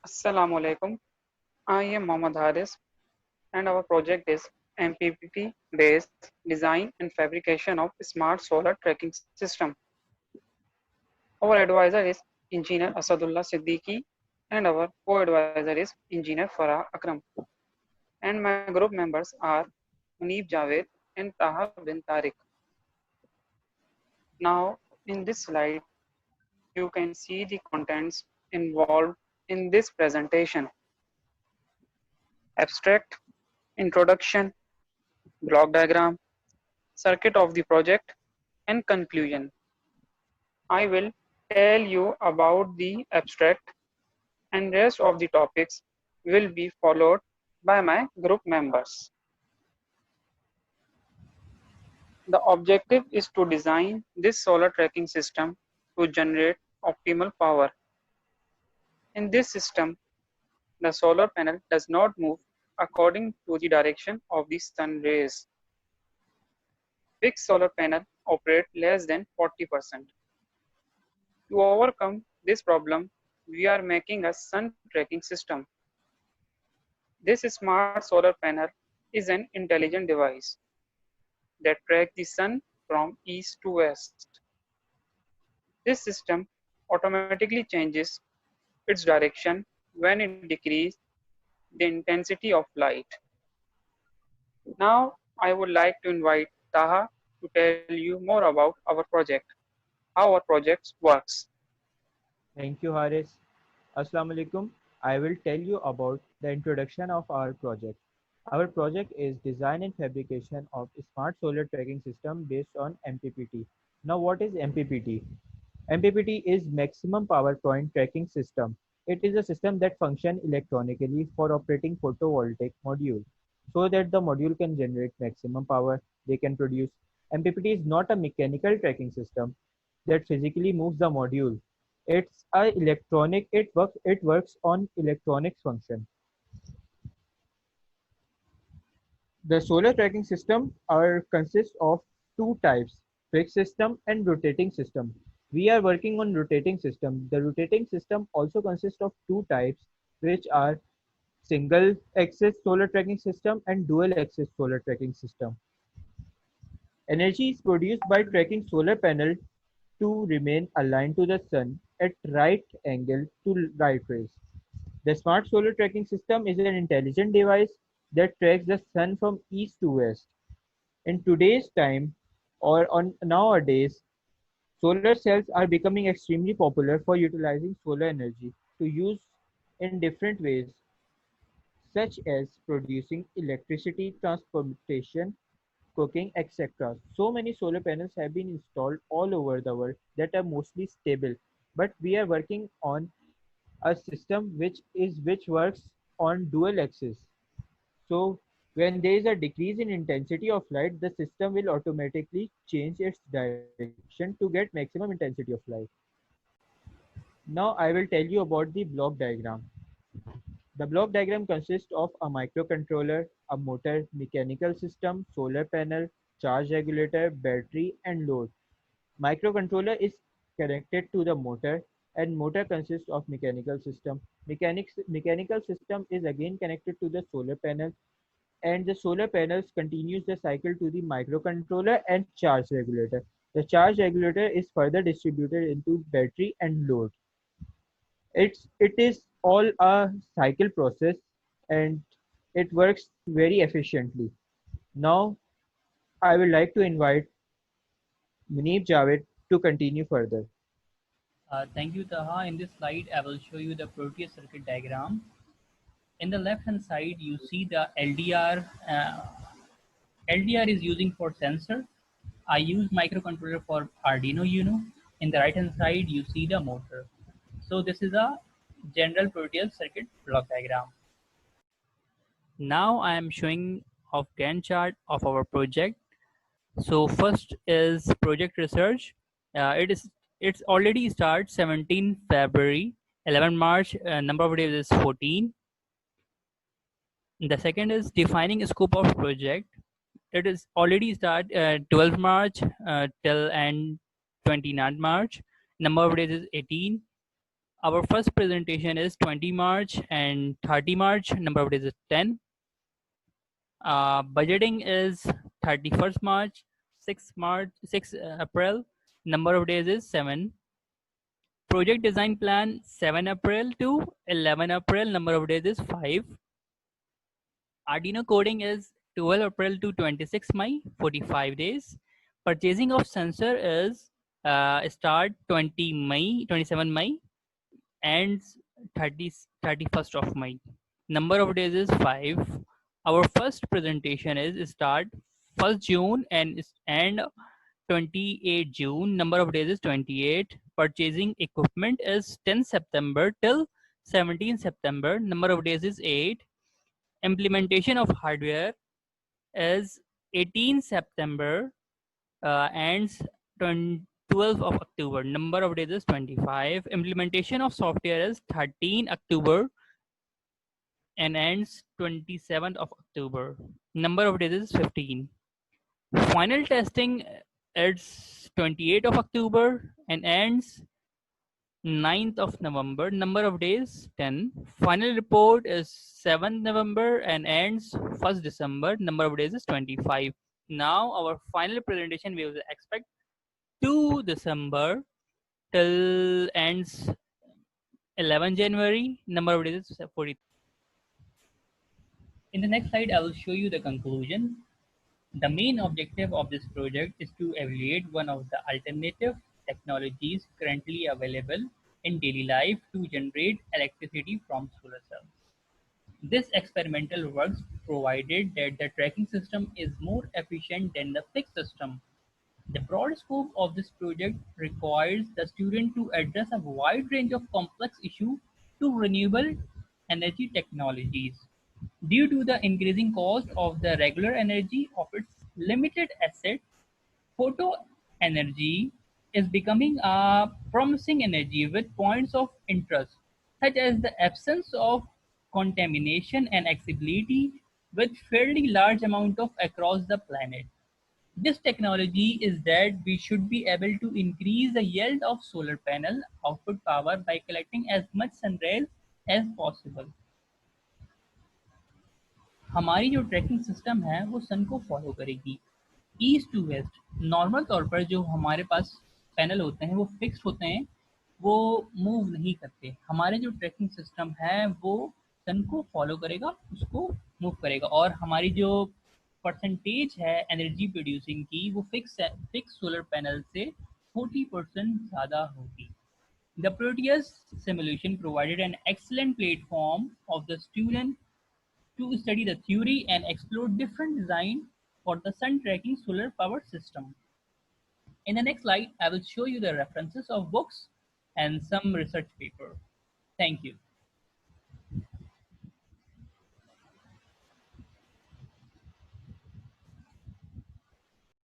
Assalamu alaikum. I am Mohammad Haris and our project is MPPT based design and fabrication of smart solar tracking system. Our advisor is Engineer Asadullah Siddiqui and our co-advisor is Engineer Farah Akram. And my group members are Munib Javed and Taha bin Tariq. Now in this slide you can see the contents involved in this presentation. Abstract, introduction, block diagram, circuit of the project, and conclusion. I will tell you about the abstract and rest of the topics will be followed by my group members. The objective is to design this solar tracking system to generate optimal power. In this system, the solar panel does not move according to the direction of the sun rays. Fixed solar panel operate less than 40%. To overcome this problem, we are making a sun tracking system. This smart solar panel is an intelligent device that tracks the sun from east to west. This system automatically changes its direction when it decreases the intensity of light. Now, I would like to invite Taha to tell you more about our project, how our project works. Thank you, Haris. Assalamu alaikum. I will tell you about the introduction of our project. Our project is design and fabrication of a smart solar tracking system based on MPPT. Now, what is MPPT? MPPT is Maximum Power Point Tracking System. It is a system that functions electronically for operating photovoltaic module so that the module can generate maximum power they can produce. MPPT is not a mechanical tracking system that physically moves the module. It's a electronic. It works on electronics function. The solar tracking system are consists of two types: fixed system and rotating system. We are working on rotating system. The rotating system also consists of two types, which are single axis solar tracking system and dual axis solar tracking system. Energy is produced by tracking solar panel to remain aligned to the sun at right angle to light rays. The smart solar tracking system is an intelligent device that tracks the sun from east to west. In today's time or on nowadays, solar cells are becoming extremely popular for utilizing solar energy to use in different ways, such as producing electricity, transportation, cooking, etc. So many solar panels have been installed all over the world that are mostly stable, but we are working on a system which works on dual axis. So when there is a decrease in intensity of light, the system will automatically change its direction to get maximum intensity of light. Now I will tell you about the block diagram. The block diagram consists of a microcontroller, a motor, mechanical system, solar panel, charge regulator, battery, and load. Microcontroller is connected to the motor, and motor consists of mechanical system. Mechanical system is again connected to the solar panel, and the solar panels continues the cycle to the microcontroller and charge regulator. The charge regulator is further distributed into battery and load. It is all a cycle process, and it works very efficiently. Now I would like to invite Munib Javed to continue further. Thank you, Taha. In this slide, I will show you the Proteus circuit diagram. In the left-hand side, you see the LDR. LDR is using for sensor. I use microcontroller for Arduino Uno. In the right-hand side, you see the motor. So this is a general Proteus circuit block diagram. Now I am showing of Gantt chart of our project. So first is project research. It's already start 17 February, 11 March. Number of days is 14. The second is defining scope of project. It is already start 12 March till and 29 March. Number of days is 18. Our first presentation is 20 March and 30 March. Number of days is 10. Budgeting is 31st March, 6 April. Number of days is 7. Project design plan 7 April to 11 April. Number of days is 5. Arduino coding is 12 April to 26 May, 45 days. Purchasing of sensor is start 20 May, 27 May, ends 31st of May. Number of days is 5. Our first presentation is start 1st June and end 28 June. Number of days is 28. Purchasing equipment is 10 September till 17 September. Number of days is 8. Implementation of hardware is 18 September, ends 12th of October. Number of days is 25. Implementation of software is 13 October and ends 27th of October. Number of days is 15. Final testing is 28th of October and ends 9th of November. Number of days 10. Final report is 7th November and ends 1st December. Number of days is 25. Now our final presentation we will expect 2 December till ends 11 January. Number of days is 40. In the next slide, I will show you the conclusion. The main objective of this project is to evaluate one of the alternative technologies currently available in daily life to generate electricity from solar cells. This experimental works provided that the tracking system is more efficient than the fixed system. The broad scope of this project requires the student to address a wide range of complex issues to renewable energy technologies. Due to the increasing cost of the regular energy of its limited asset, photo energy is becoming a promising energy with points of interest, such as the absence of contamination and accessibility with fairly large amount of across the planet. This technology is that we should be able to increase the yield of solar panel output power by collecting as much sun rays as possible. हमारी जो tracking system है वो सन को follow करेगी east to waste. Normal तौर पर जो हमारे पास पैनल होते हैं वो फिक्स्ड होते हैं, वो मूव नहीं करते। हमारे जो ट्रैकिंग सिस्टम है वो सन को फॉलो करेगा, उसको मूव करेगा, और हमारी जो परसेंटेज है एनर्जी प्रोड्यूसिंग की वो फिक्स सोलर पैनल से 40% ज़्यादा होगी। The Proteus simulation provided an excellent platform of the student to study the theory and explore different design for the sun tracking solar power system. In the next slide, I will show you the references of books and some research paper. Thank you.